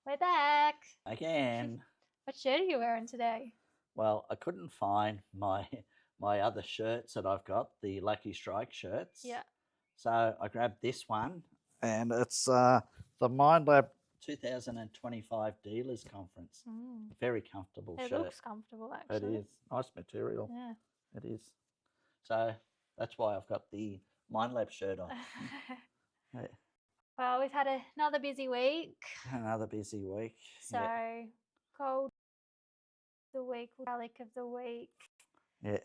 We're back. Again. What shirt are you wearing today? Well, I couldn't find my other shirts that I've got, the Lucky Strike shirts. Yeah. So I grabbed this one, and it's the Mind Lab 2025 Dealers Conference. Very comfortable It shirt. looks comfortable, actually. It is. Nice material. Yeah. It is. So that's why I've got the Mind Lab shirt on. Yeah. Well, we've had another busy week. Another busy week. So, Cold of the week, Relic of the week. Yeah.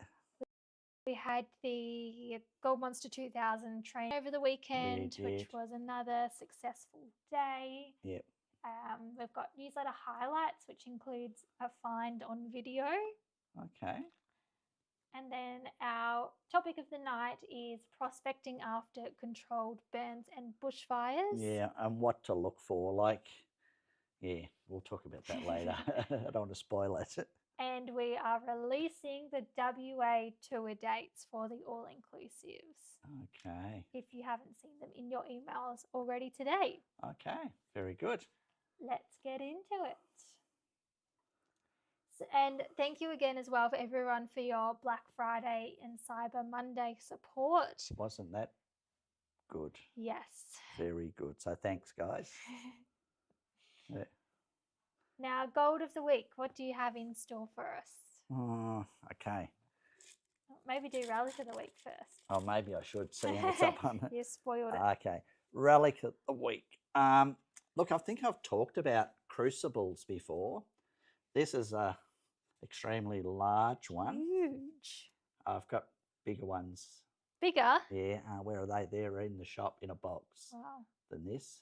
We had the Gold Monster 2000 train over the weekend, which was another successful day. Yep. We've got newsletter highlights, which includes a find on video. Okay. And then our topic of the night is prospecting after controlled burns and bushfires. Yeah, and what to look for. We'll talk about that later. I don't want to spoil it. And we are releasing the WA tour dates for the all-inclusives. Okay. If you haven't seen them in your emails already today. Okay, very good. Let's get into it. And thank you again as well for everyone for your Black Friday and Cyber Monday support. Wasn't that good? Yes. Very good. So thanks, guys. Yeah. Now, gold of the week, what do you have in store for us? Okay. Maybe do relic of the week first. Oh, maybe I should see what's up on it. You spoiled it. Okay. Relic of the week. Look, I think I've talked about crucibles before. This is a extremely large one. Huge. I've got bigger ones. Bigger? Yeah. Where are they? They're in the shop in a box. Wow. Than this.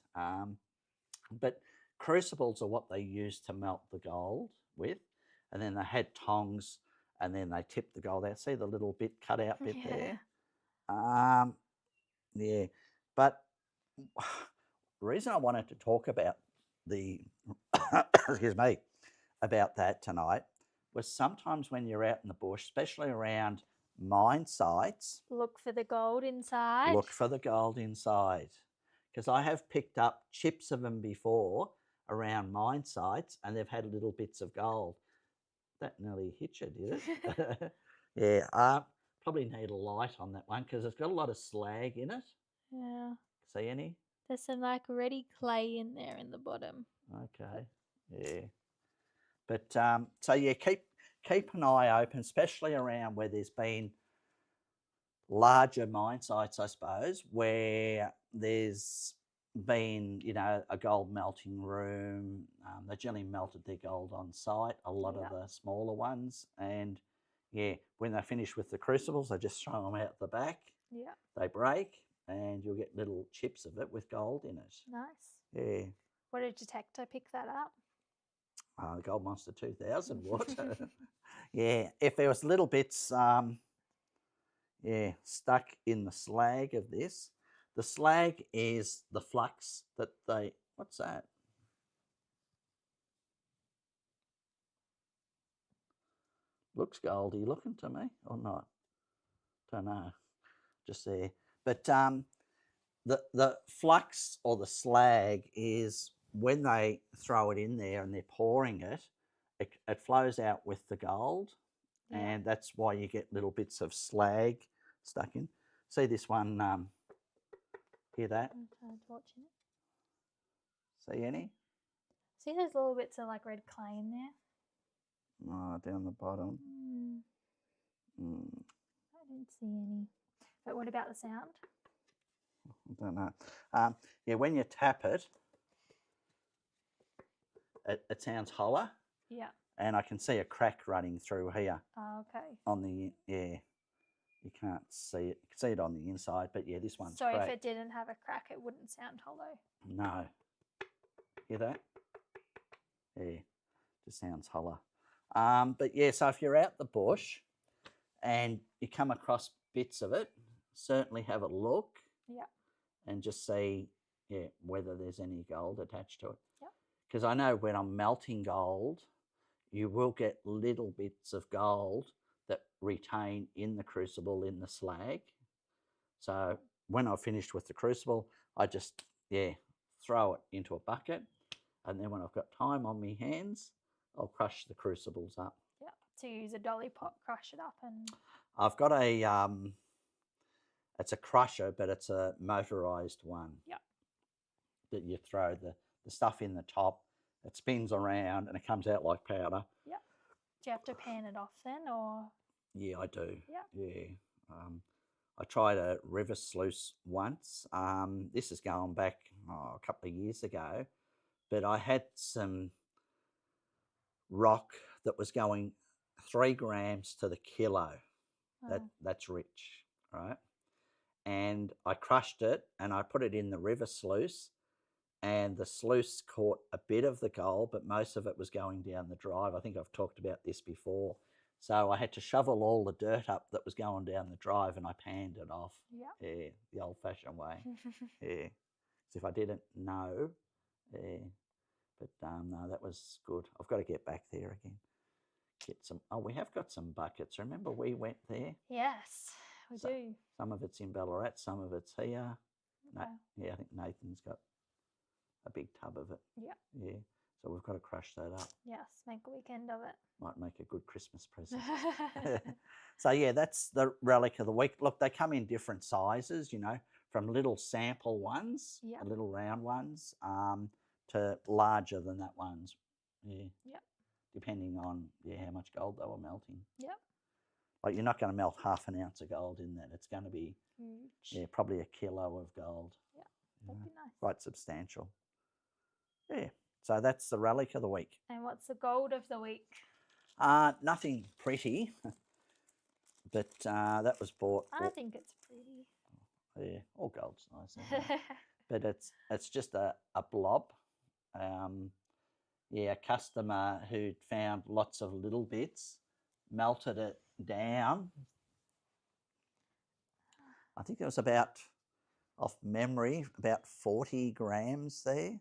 But crucibles are what they use to melt the gold with, and then they had tongs, and then they tipped the gold out. See the little bit cut out bit there? Yeah. But the reason I wanted to talk about the excuse me, about that tonight was sometimes when you're out in the bush, especially around mine sites, look for the gold inside. Look for the gold inside. Because I have picked up chips of them before around mine sites, and they've had little bits of gold. That nearly hit you, did it? Yeah, probably need a light on that one because it's got a lot of slag in it. Yeah. See any? There's some like ready clay in there in the bottom. Okay, yeah. But so yeah, keep an eye open, especially around where there's been larger mine sites, I suppose, where there's been, a gold melting room. They generally melted their gold on site, a lot of the smaller ones. And yeah, when they finish with the crucibles, they just throw them out the back. Yeah. They break, and you'll get little chips of it with gold in it. Nice. Yeah. What did detector pick that up? The Gold Monster 2000 would. Yeah, if there was little bits, stuck in the slag of this. The slag is the flux that what's that? Looks goldy looking to me or not? Don't know. Just there. But the flux or the slag is when they throw it in there and they're pouring it, it flows out with the gold. Yeah. And that's why you get little bits of slag stuck in. See this one, hear that? I'm watching it. See any? See those little bits of like red clay in there? Oh, down the bottom. I don't see any. But what about the sound? I don't know. Yeah, when you tap it, it sounds hollow. Yeah. And I can see a crack running through here. Oh, okay. On the, you can't see it. You can see it on the inside, but yeah, this one's so cracked. If it didn't have a crack, it wouldn't sound hollow? No. Hear that? Yeah, just sounds hollow. But yeah, so if you're out the bush and you come across bits of it, certainly have a look. Yeah. And just see, whether there's any gold attached to it. Yeah. Because I know when I'm melting gold, you will get little bits of gold that retain in the crucible in the slag. So when I've finished with the crucible, I just, throw it into a bucket And then when I've got time on my hands, I'll crush the crucibles up. Yeah. So you use a dolly pot, crush it up, and I've got a it's a crusher, but it's a motorized one. Yeah. That you throw the stuff in the top, it spins around and it comes out like powder. Yeah. Do you have to pan it off then, or? Yeah, I do. Yeah. Yeah. I tried a river sluice once. This is going back a couple of years ago, but I had some rock that was going 3 grams to the kilo. That's rich, right? And I crushed it and I put it in the river sluice, and the sluice caught a bit of the gold, but most of it was going down the drive. I think I've talked about this before. So I had to shovel all the dirt up that was going down the drive, and I panned it off. Yeah, the old-fashioned way. Yeah, so if I didn't know, but no, that was good. I've got to get back there again. Get some. Oh, we have got some buckets. Remember we went there? Yes, we do. Some of it's in Ballarat, some of it's here. Okay. Yeah, I think Nathan's got a big tub of it. Yeah. Yeah. So we've got to crush that up. Yes, make a weekend of it. Might make a good Christmas present. So yeah, that's the relic of the week. Look, they come in different sizes, you know, from little sample ones, the little round ones, to larger than that ones. Yeah. Yep. Depending on how much gold they were melting. Yep. Like you're not going to melt half an ounce of gold in that. It's going to be huge. Probably a kilo of gold. Yeah, that'd be nice. Quite substantial. Yeah. So that's the relic of the week. And what's the gold of the week? Nothing pretty, but that was bought. I think it's pretty. Yeah, all gold's nice, isn't it? But it's just a blob. A customer who'd found lots of little bits, melted it down. I think it was about, off memory, about 40 grams there.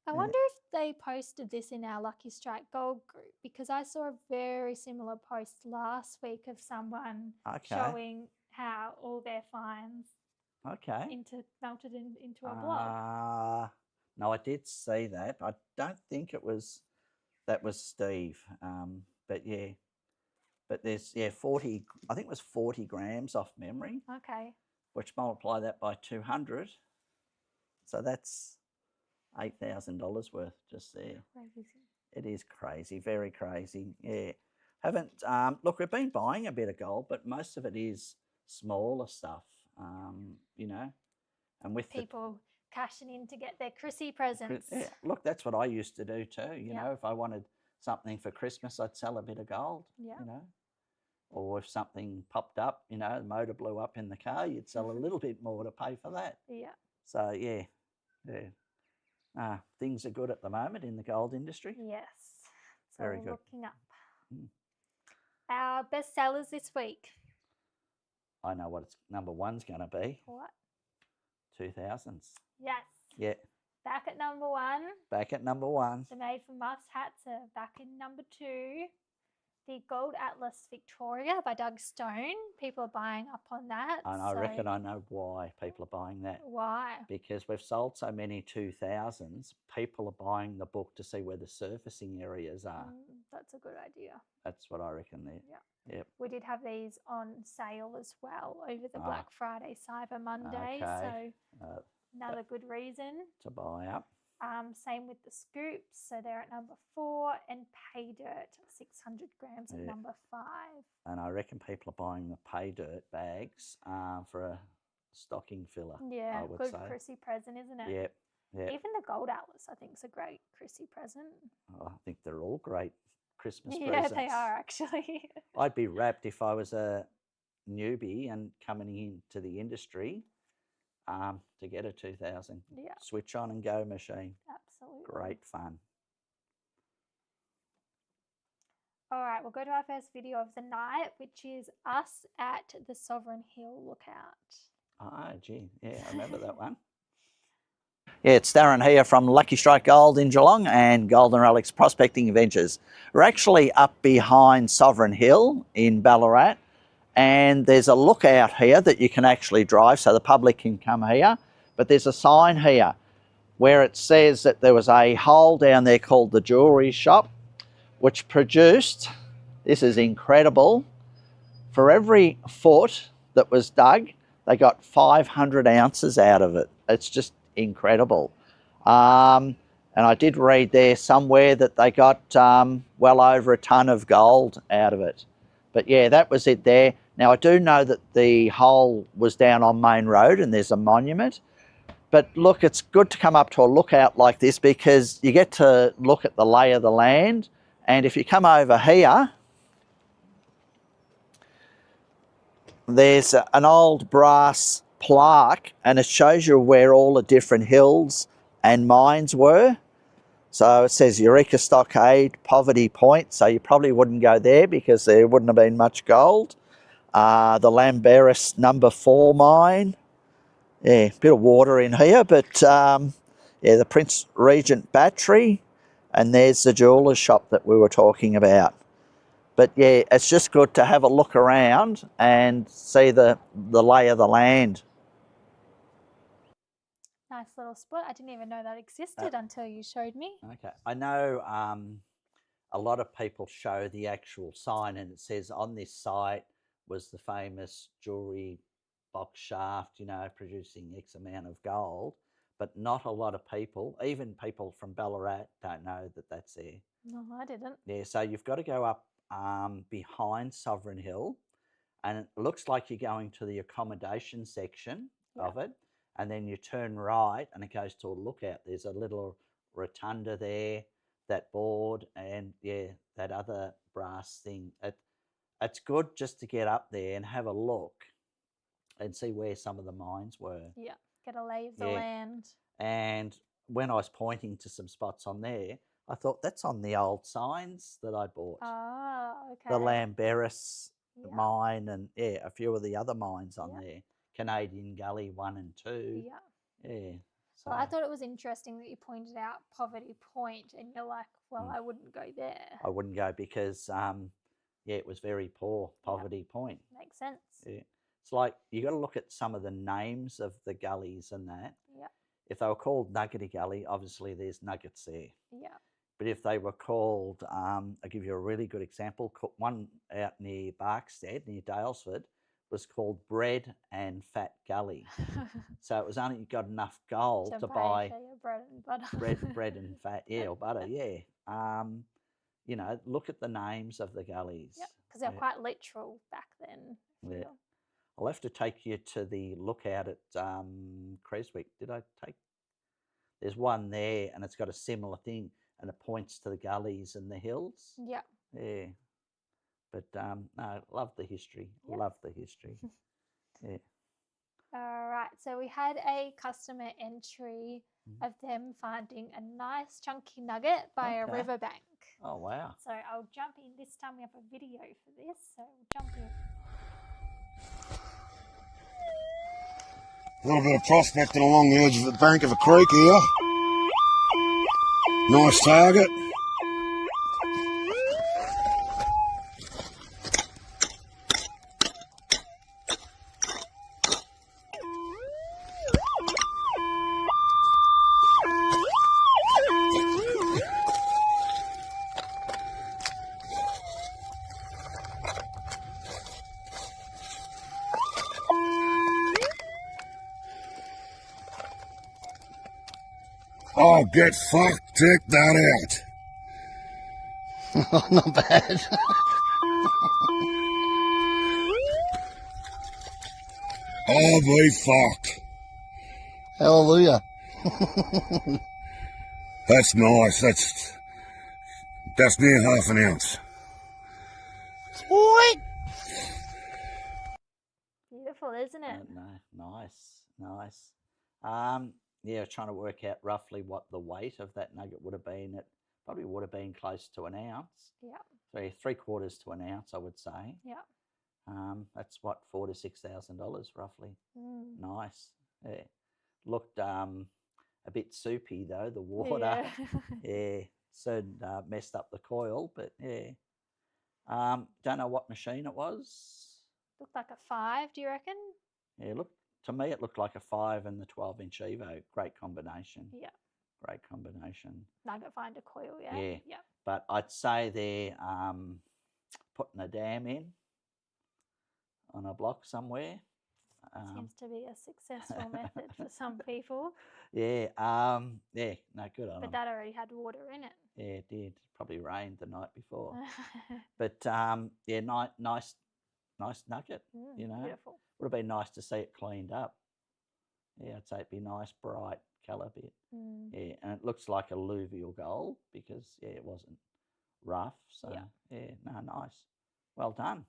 I wonder if they posted this in our Lucky Strike Gold group, because I saw a very similar post last week of someone showing how all their finds melted into a blob. No, I did see that. I don't think that was Steve. But yeah. But there's 40, I think it was 40 grams off memory. Okay. Which multiply that by 200. So that's $8,000 worth just there. Crazy. It is crazy, very crazy. Yeah. Look, we've been buying a bit of gold, but most of it is smaller stuff, you know. And with people cashing in to get their Chrissy presents. Yeah, look, that's what I used to do too. You know, if I wanted something for Christmas, I'd sell a bit of gold, you know. Or if something popped up, you know, the motor blew up in the car, you'd sell a little bit more to pay for that. Yeah. So, yeah. Things are good at the moment in the gold industry. Yes. So very good. Looking up. Our best sellers this week. I know what its number one's going to be. What? 2000s. Yes. Yeah. Back at number one. Back at number one. The Made from Muffs hats are back in number 2. The Gold Atlas Victoria by Doug Stone. People are buying up on that. And I reckon I know why people are buying that. Why? Because we've sold so many 2000s, people are buying the book to see where the surfacing areas are. That's a good idea. That's what I reckon there. Yeah. Yep. We did have these on sale as well over the Black Friday, Cyber Monday. Okay. So another good reason to buy up. Same with the scoops. So they're at number 4, and Pay Dirt 600 grams at number 5. And I reckon people are buying the Pay Dirt bags for a stocking filler. Yeah, I would good say. Chrissy present, isn't it? Yep. Yep. Even the Gold Atlas, I think, is a great Chrissy present. Oh, I think they're all great Christmas presents. Yeah, they are actually. I'd be wrapped if I was a newbie and coming into the industry to get a 2000 switch on and go machine. Absolutely. Great fun. All right, we'll go to our first video of the night, which is us at the Sovereign Hill Lookout. Oh, gee. Yeah, I remember that one. Yeah, it's Darren here from Lucky Strike Gold in Geelong and Golden Relics Prospecting Ventures. We're actually up behind Sovereign Hill in Ballarat, and there's a lookout here that you can actually drive so the public can come here, but there's a sign here, where it says that there was a hole down there called the jewellery shop, which produced, this is incredible, for every foot that was dug, they got 500 ounces out of it. It's just incredible. And I did read there somewhere that they got well over a tonne of gold out of it. But yeah, that was it there. Now, I do know that the hole was down on Main Road and there's a monument. But look, it's good to come up to a lookout like this because you get to look at the lay of the land. And if you come over here, there's an old brass plaque and it shows you where all the different hills and mines were. So it says Eureka Stockade, Poverty Point, so you probably wouldn't go there because there wouldn't have been much gold. The Lamberis number 4 mine. Yeah, a bit of water in here, but yeah, the Prince Regent Battery, and there's the jeweller's shop that we were talking about. But yeah, it's just good to have a look around and see the lay of the land. Nice little spot. I didn't even know that existed until you showed me. Okay. I know a lot of people show the actual sign and it says on this site was the famous jewellery box shaft, you know, producing X amount of gold. But not a lot of people, even people from Ballarat, don't know that that's there. No, I didn't. Yeah, so you've got to go up behind Sovereign Hill and it looks like you're going to the accommodation section of it. And then you turn right and it goes to a lookout. There's a little rotunda there, that board, and yeah, that other brass thing. It's good just to get up there and have a look and see where some of the mines were. Yeah, get a lay of the land. And when I was pointing to some spots on there, I thought that's on the old signs that I bought. Oh, okay. The Lamberis mine and yeah, a few of the other mines on there. Canadian Gully 1 and 2. Yeah. Yeah. So. Well, I thought it was interesting that you pointed out Poverty Point and you're like, well, I wouldn't go there. I wouldn't go because, yeah, it was very poor, Poverty Point. Makes sense. Yeah. It's like you got to look at some of the names of the gullies and that. Yeah. If they were called Nuggety Gully, obviously there's nuggets there. Yeah. But if they were called, I'll give you a really good example. One out near Barkstead, near Dalesford, was called Bread and Fat Gully. So it was only got enough gold to buy bread and butter. bread and fat, or butter, You know, look at the names of the gullies. Yep, because they're quite literal back then. Yeah. I'll have to take you to the lookout at Creswick. Did I take? There's one there and it's got a similar thing and it points to the gullies and the hills. Yeah. Yeah. But no, love the history. Yep. Love the history. Yeah. All right. So we had a customer entry of them finding a nice chunky nugget by a riverbank. Oh, wow. So I'll jump in. This time we have a video for this. So we'll jump in. A little bit of prospecting along the edge of the bank of a creek here. Nice target. Oh, get fucked. Check that out. Not bad. Oh, be fucked. Hallelujah. That's nice. That's near half an ounce. Sweet. Beautiful, isn't it? No, nice. Yeah, trying to work out roughly what the weight of that nugget would have been. It probably would have been close to an ounce. Yeah. So 3/4 to an ounce, I would say. Yeah. That's what, $4,000 to $6,000 roughly. Nice. Yeah. Looked a bit soupy though. The water. Yeah. Soon messed up the coil, but yeah. Don't know what machine it was. Looked like a 5. Do you reckon? Yeah. To me, it looked like a 5 and the 12-inch Evo. Great combination. Yeah. Great combination. Nugget finder coil, yeah. Yeah. Yep. But I'd say they're putting a dam in on a block somewhere. Seems to be a successful method for some people. Yeah, yeah, no, good on But them. that already had water in it. Yeah, it did. Probably rained the night before. But yeah, nice nugget. You know, Beautiful. would have been nice to see it cleaned up. Yeah, I'd say it'd be nice, bright colour bit. Yeah, and it looks like alluvial gold because it wasn't rough. So yeah, no, nice. Well done.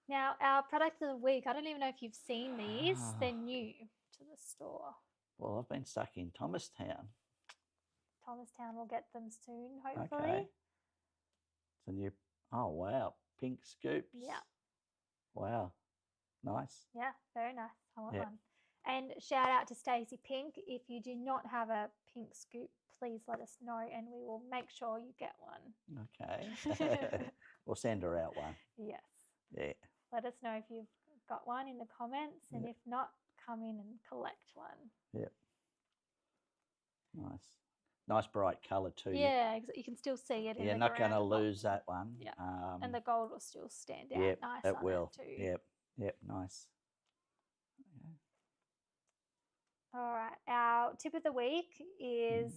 Now, our product of the week, I don't even know if you've seen these. They're new to the store. Well, I've been stuck in Thomastown. Thomastown will get them soon, hopefully. Okay. It's a new, oh, wow, pink scoops. Yeah. Wow, nice. Yeah, very nice. I want one. And shout out to Stacey Pink. If you do not have a pink scoop, please let us know and we will make sure you get one. Okay. We'll send her out one. Yes. Yeah. Let us know if you've got one in the comments, and if not, come in and collect one. Yep. Nice. Nice bright colour too. Yeah, you can still see it in the You're not going to ground. lose that one. Yeah. And the gold will still stand out nice it on will. it too. Yep, nice. Okay. All right, our tip of the week is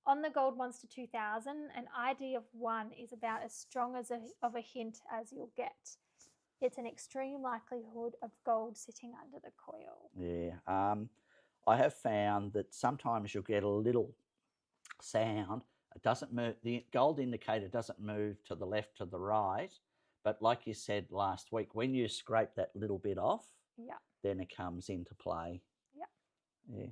on the Gold Monster 2000, an ID of 1 is about as strong of a hint as you'll get. It's an extreme likelihood of gold sitting under the coil. Yeah, I have found that sometimes you'll get a little sound. It doesn't move. The gold indicator doesn't move to the left, to the right. But like you said last week, when you scrape that little bit off, then it comes into play. Yeah.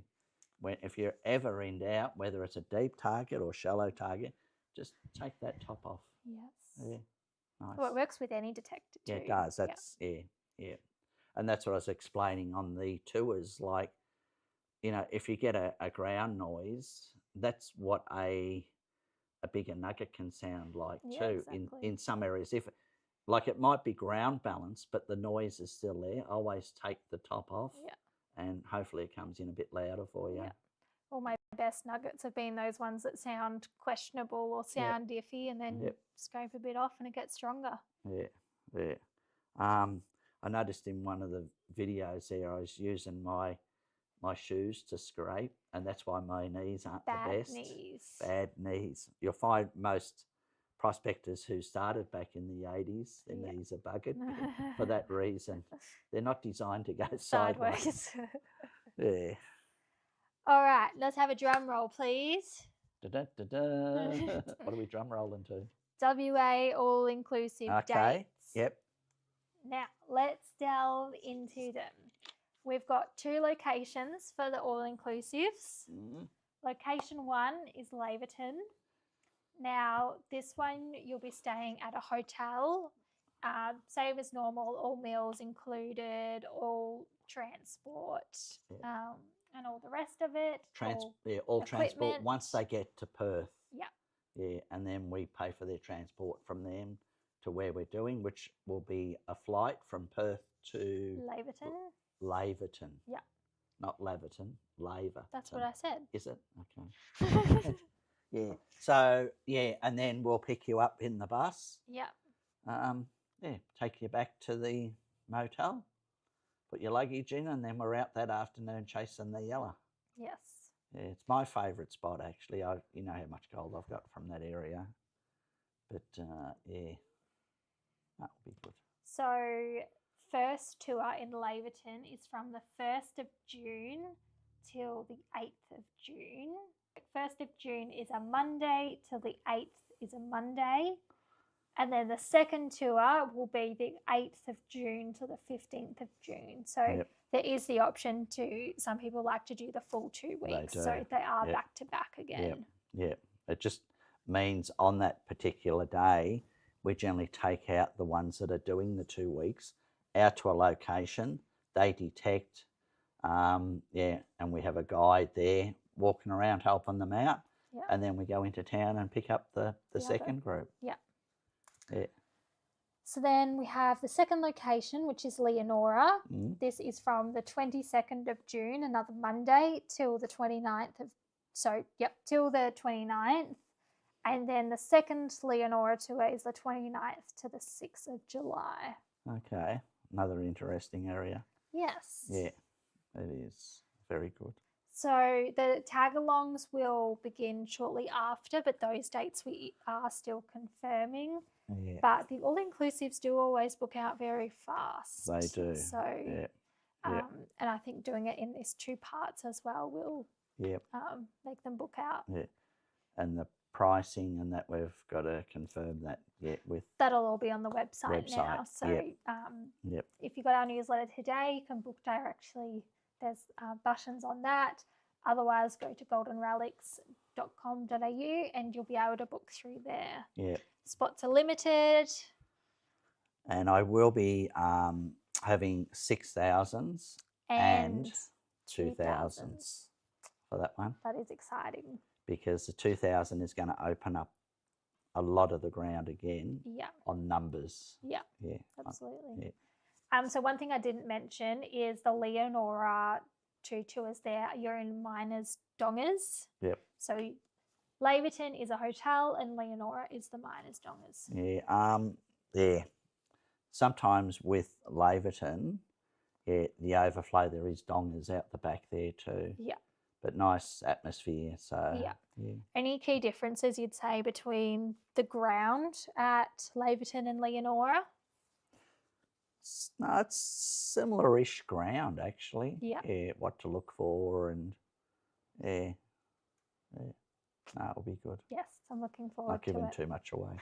If you're ever in doubt, whether it's a deep target or shallow target, just take that top off. Yes. Yeah. Nice. Well, it works with any detector too. Yeah, it does. That's yeah. And that's what I was explaining on the tours. Like, you know, if you get a ground noise, that's what a bigger nugget can sound like too. Exactly. In some areas, if like it might be ground balance, but the noise is still there, always take the top off. Yeah. And hopefully it comes in a bit louder for you. Yeah. All my best nuggets have been those ones that sound questionable or sound iffy, and then scrape a bit off and it gets stronger. Yeah. I noticed in one of the videos there, I was using my shoes to scrape, and that's why my knees aren't the best. Bad knees. You'll find most prospectors who started back in the 80s, their knees are buggered for that reason. They're not designed to go sideways. Yeah. All right, let's have a drum roll, please. Da-da-da-da. What are we drum rolling to? WA all-inclusive dates. Yep. Now, let's delve into them. We've got 2 locations for the all-inclusives. Location 1 is Laverton. Now, this one you'll be staying at a hotel, same as normal, all meals included, all transport, and all the rest of it. All transport once they get to Perth. Yeah. Yeah, and then we pay for their transport from them to where we're doing, which will be a flight from Perth to Laverton. Yeah. Not Laverton, Laverton. That's what I said. Is it? Okay. Yeah. So, yeah, and then we'll pick you up in the bus. Yeah. Take you back to the motel, put your luggage in, and then we're out that afternoon chasing the yellow. Yes. Yeah, it's my favourite spot, actually. You know how much gold I've got from that area. But, yeah, that will be good. So, first tour in Laverton is from the 1st of June till the 8th of June. 1st of June is a Monday till the 8th is a Monday. And then the second tour will be the 8th of June to the 15th of June. So there is the option to, some people like to do the full 2 weeks. So they are back to back again. Yeah. It just means on that particular day, we generally take out the ones that are doing the 2 weeks out to a location. They detect, and we have a guide there walking around helping them out. Yeah. And then we go into town and pick up the second group. Yeah. Yeah. So then we have the second location, which is Leonora. This is from the 22nd of June, another Monday, till the 29th of So, yep, till the 29th. And then the second Leonora tour is the 29th to the 6th of July. Okay, another interesting area. Yes. Yeah, it is very good. So the tag-alongs will begin shortly after, but those dates we are still confirming. Yeah. But the all-inclusives do always book out very fast. They do. So, yeah. And I think doing it in these 2 parts as well will make them book out. Yeah. And the pricing and that we've got to confirm that yet with. That'll all be on the website now. So if you got our newsletter today, you can book directly. There's buttons on that. Otherwise, go to goldenrelics.com.au and you'll be able to book through there. Yeah. Spots are limited. And I will be having 6,000s and 2,000s for that one. That is exciting. Because the 2,000 is going to open up a lot of the ground again on numbers. Yeah, yeah, absolutely. Yeah. So one thing I didn't mention is the Leonora 2 tours there. You're in Miners Dongers. Yep. So Laverton is a hotel and Leonora is the Miners Dongers. Yeah. Sometimes with Laverton, the overflow, there is dongers out the back there too. Yeah. But nice atmosphere. So yeah. Any key differences you'd say between the ground at Laverton and Leonora? No, it's similar-ish ground actually. Yeah. Yeah, what to look for and no, it'll be good. Yes, I'm looking forward Not to it. giving too much away.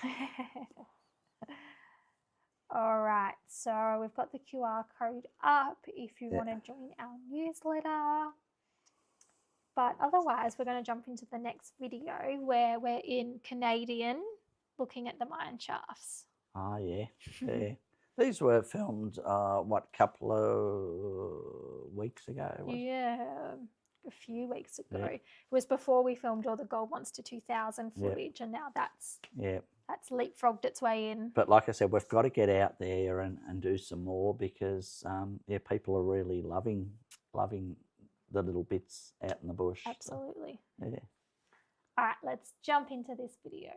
All right, so we've got the QR code up if you want to join our newsletter. But otherwise, we're going to jump into the next video where we're in Canadian looking at the mine shafts. Oh, yeah. These were filmed, couple of weeks ago? A few weeks ago. It was before we filmed all the Gold Monster 2000 footage, and now that's leapfrogged its way in. But like I said, we've got to get out there and do some more because, people are really loving the little bits out in the bush. Absolutely. So, yeah. All right, let's jump into this video.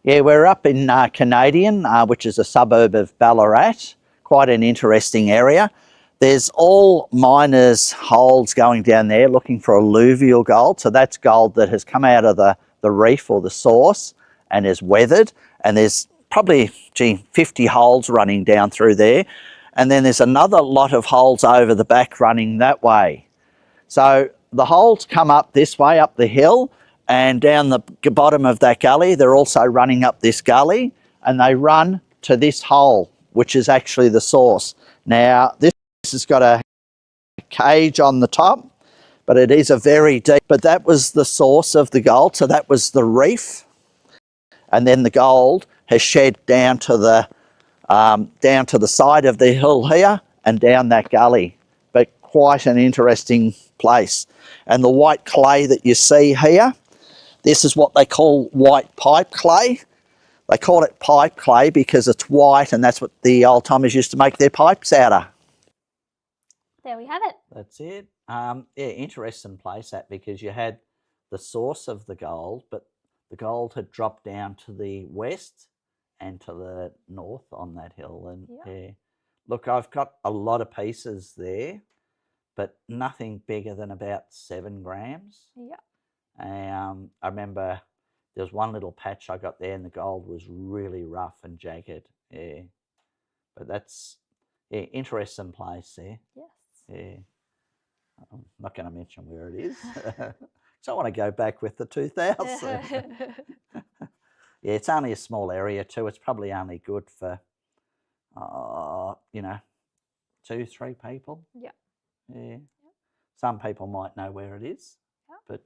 Yeah, we're up in Canadian, which is a suburb of Ballarat. Quite an interesting area. There's all miners' holes going down there looking for alluvial gold. So that's gold that has come out of the reef or the source and is weathered. And there's probably, 50 holes running down through there. And then there's another lot of holes over the back running that way. So the holes come up this way, up the hill, and down the bottom of that gully, they're also running up this gully, and they run to this hole, which is actually the source. Now, this has got a cage on the top, but it is a very deep, but that was the source of the gold, so that was the reef. And then the gold has shed down to the side of the hill here and down that gully. But quite an interesting place. And the white clay that you see here, this is what they call white pipe clay. They call it pipe clay because it's white, and that's what the old timers used to make their pipes out of. There we have it. That's it. Interesting place that, because you had the source of the gold, but the gold had dropped down to the west and to the north on that hill. And look, I've got a lot of pieces there, but nothing bigger than about 7 grams. Yeah. I remember there was one little patch I got there and the gold was really rough and jagged. Yeah. But that's, interesting place there. Yes. Yeah. I'm not going to mention where it is. So I want to go back with the 2000. Yeah, it's only a small area too. It's probably only good for, 2-3 people. Yeah. Yeah. Some people might know where it is, but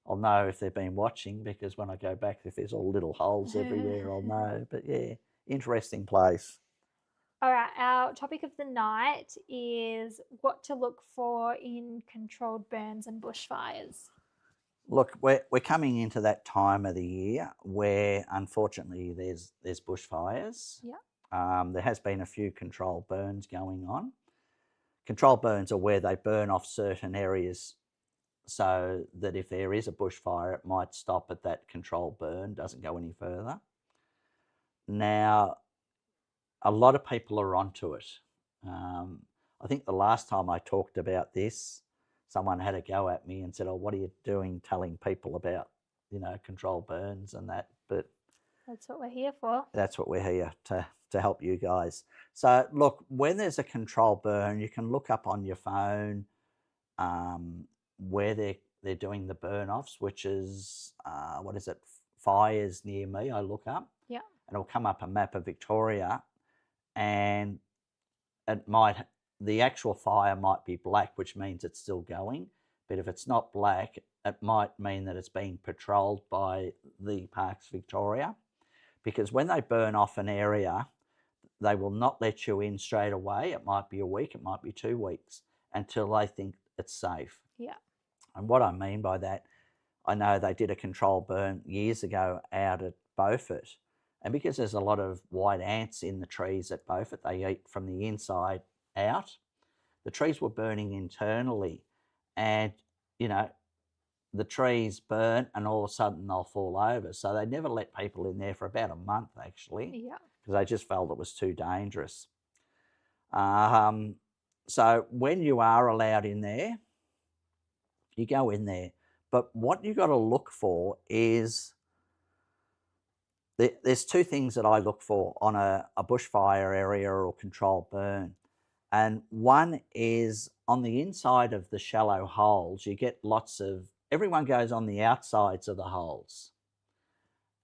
I'll know if they've been watching, because when I go back, if there's all little holes everywhere, I'll know. But yeah, interesting place. All right, our topic of the night is what to look for in controlled burns and bushfires. Look, we're coming into that time of the year where, unfortunately, there's bushfires. Yeah. There has been a few controlled burns going on. Controlled burns are where they burn off certain areas so that if there is a bushfire, it might stop at that controlled burn, doesn't go any further. Now, a lot of people are onto it. I think the last time I talked about this, someone had a go at me and said, "Oh, what are you doing telling people about, controlled burns and that?" But that's what we're here for. That's what we're here to help you guys. So look, when there's a controlled burn, you can look up on your phone where they're doing the burn offs, which is what is it? Fires near me. I look up, yeah, and it'll come up a map of Victoria, and the actual fire might be black, which means it's still going. But if it's not black, it might mean that it's being patrolled by the Parks Victoria, because when they burn off an area, they will not let you in straight away. It might be a week, it might be 2 weeks, until they think it's safe. Yeah. And what I mean by that, I know they did a controlled burn years ago out at Beaufort. And because there's a lot of white ants in the trees at Beaufort, they eat from the inside out. The trees were burning internally, and, the trees burn and all of a sudden they'll fall over. So they never let people in there for about a month, actually, Yeah. because they just felt it was too dangerous. So when you are allowed in there, you go in there. But what you got to look for is, there's two things that I look for on a bushfire area or controlled burn. And one is on the inside of the shallow holes, you get everyone goes on the outsides of the holes.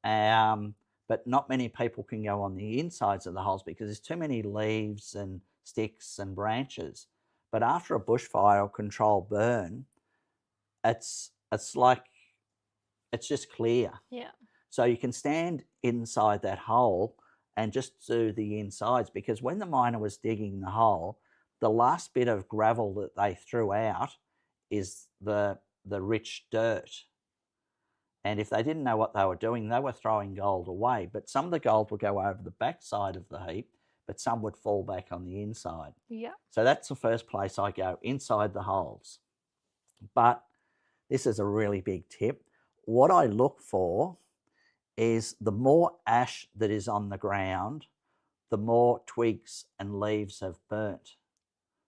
But not many people can go on the insides of the holes because there's too many leaves and sticks and branches. But after a bushfire or controlled burn, it's just clear. Yeah. So you can stand inside that hole and just do the insides, because when the miner was digging the hole, the last bit of gravel that they threw out is the rich dirt. And if they didn't know what they were doing, they were throwing gold away. But some of the gold would go over the backside of the heap, but some would fall back on the inside. Yeah. So that's the first place I go, inside the holes. But this is a really big tip. What I look for is the more ash that is on the ground, the more twigs and leaves have burnt.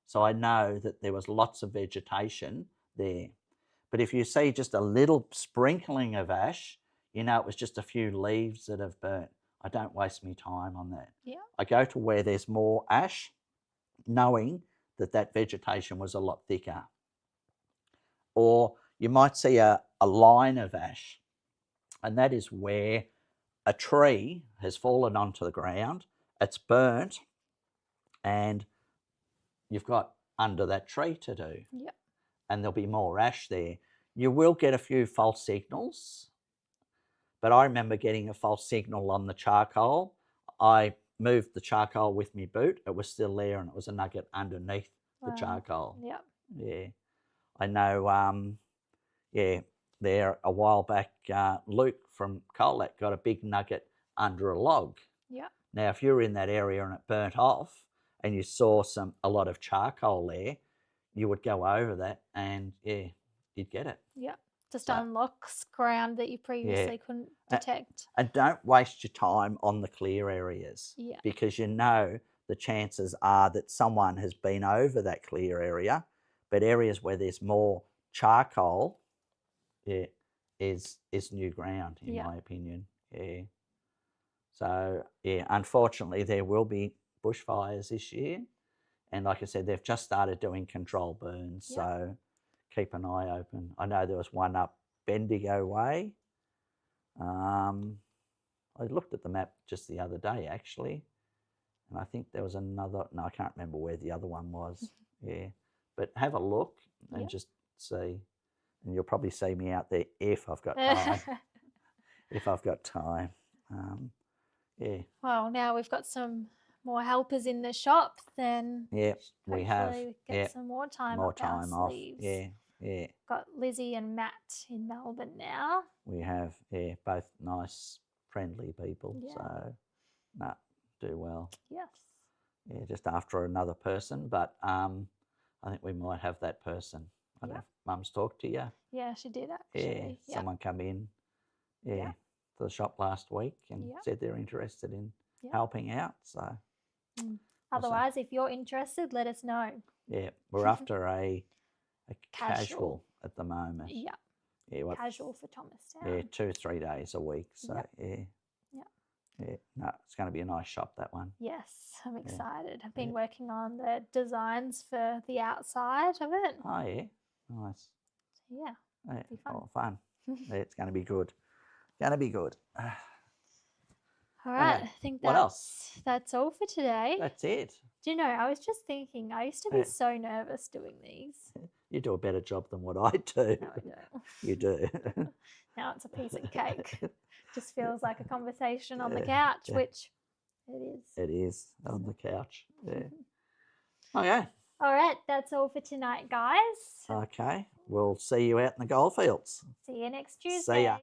So I know that there was lots of vegetation there. But if you see just a little sprinkling of ash, it was just a few leaves that have burnt. I don't waste my time on that. Yeah. I go to where there's more ash, knowing that vegetation was a lot thicker. Or you might see a line of ash, and that is where a tree has fallen onto the ground, it's burnt, and you've got under that tree to do. Yeah. And there'll be more ash there. You will get a few false signals, but I remember getting a false signal on the charcoal. I moved the charcoal with my boot. It was still there, and it was a nugget underneath the charcoal. Yeah. Yeah. I know, there a while back, Luke from Colac got a big nugget under a log. Yeah. Now, if you were in that area and it burnt off and you saw a lot of charcoal there, you would go over that and, you'd get it. Yeah. Just unlocks ground that you previously couldn't detect. And don't waste your time on the clear areas. Yeah. Because the chances are that someone has been over that clear area, but areas where there's more charcoal, is new ground, in my opinion. Yeah. So, unfortunately, there will be bushfires this year. And like I said, they've just started doing controlled burns. Yeah. So keep an eye open. I know there was one up Bendigo Way. I looked at the map just the other day, actually. And I think there was another, no, I can't remember where the other one was. Yeah. But have a look and just see. And you'll probably see me out there if I've got time. If I've got time. Yeah. Well, now we've got some more helpers in the shop, then we have. hopefully we get some more time more up our time off. sleeves. Yeah. Got Lizzie and Matt in Melbourne now. We have, both nice, friendly people. Yeah. So, do well. Yes. Yeah, just after another person, but I think we might have that person. I don't know if Mum's talked to you. Yeah, she did Yeah, actually. Yeah. someone come in, to the shop last week and said they're interested in helping out. So, Otherwise, if you're interested, let us know. yeah, we're after a casual at the moment. Yeah. Yeah, Casual for Thomastown. Yeah, 2 or 3 days a week. So yeah, no, it's going to be a nice shop, that one. Yes, I'm excited. I've been working on the designs for the outside of it. Oh yeah, nice. Yeah, it'll be fun. Oh, fun. Yeah, it's going to be good. Going to be good. All right, Okay, I think what else? that's all for today. That's it. Do you know, I was just thinking, I used to be so nervous doing these. You do a better job than what I do. No, I don't. You do. Now it's a piece of cake. Just feels like a conversation on the couch, which it is. It is on the couch. Yeah. Okay. All right, that's all for tonight, guys. Okay. We'll see you out in the goldfields. See you next Tuesday. See ya.